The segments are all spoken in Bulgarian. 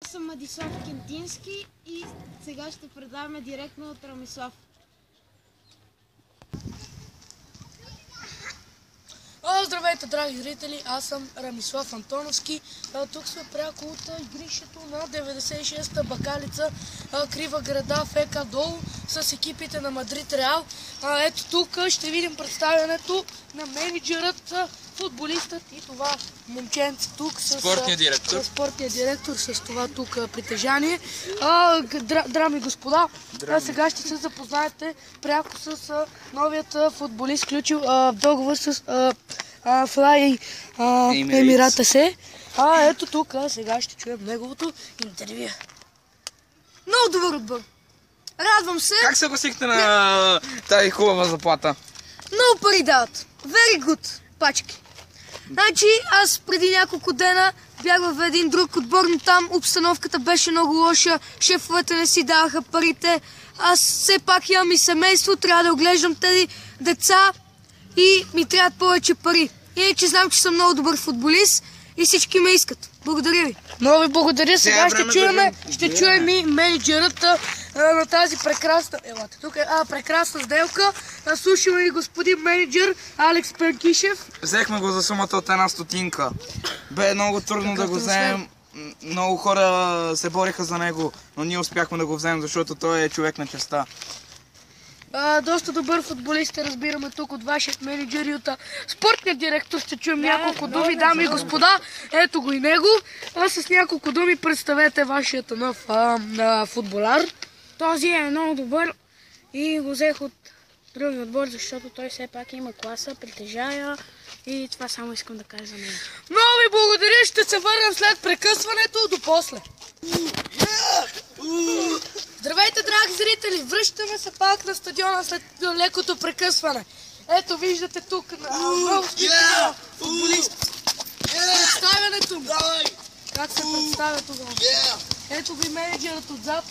Аз съм Мадислав Кентински и сега ще предаваме директно от Рамислав. Здравейте, драги зрители! Аз съм Рамислав Антоновски. Тук сме пряко от игрището на 96-та Бакалица, Крива града, ФК долу с екипите на Мадрид Реал. Ето тук ще видим представянето на менеджерът, футболистът и това момченце тук с спортния директор с това тук притежание. Дами и господа, сега ще се запознаете пряко с новият футболист, включил договор с Флай Емирата се. Ето тук сега ще чуем неговото интервю. Много добър отбор. Радвам се. Как се гласихте на тази хубава заплата? Много пари дават. Very good, пачки. Значи аз преди няколко дена бях в един друг отбор, но там обстановката беше много лоша, шефовете не си даваха парите. Аз все пак имам и семейство, трябва да оглеждам тези деца и ми трябват повече пари. Иначе знам, че съм много добър футболист и всички ме искат. Благодаря ви. Много ви благодаря. Сега ще чуем и менеджерът на тази прекрасна, прекрасна сделка. Слушаме и господин менеджер Алекс Пенкишев. Взехме го за сумата от 1 стотинка. Бе много трудно да го вземем. Много хора се бориха за него, но ние успяхме да го вземем, защото той е човек на честта. Доста добър футболист, разбираме тук от вашият менеджер и от спортния директор. Ще чуем няколко думи, дами и господа. Ето го и него. С няколко думи представете вашият нов футболяр. Този е много добър и го взех от други отбор, защото той все пак има класа, притежава и това само искам да кажа за него. Много ви благодаря, ще се върнем след прекъсването. До после. Здравейте, драги зрители! Връщаме се пак на стадиона след лекото прекъсване. Ето виждате тук новските футболисти. Представянето му. Как се представя тогава? Ето ви менеджерът отзад.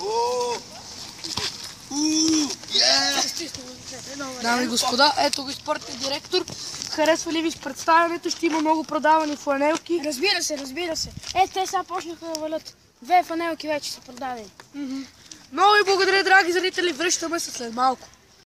Дами и господа, ето го и спортния директор. Харесва ли ви с представянето? Ще има много продавани фланелки. Разбира се, разбира се. Те сега почнаха да валят. 2 фланелки вече са продадени. Много ви благодаря, драги зрители. Връщаме се след малко.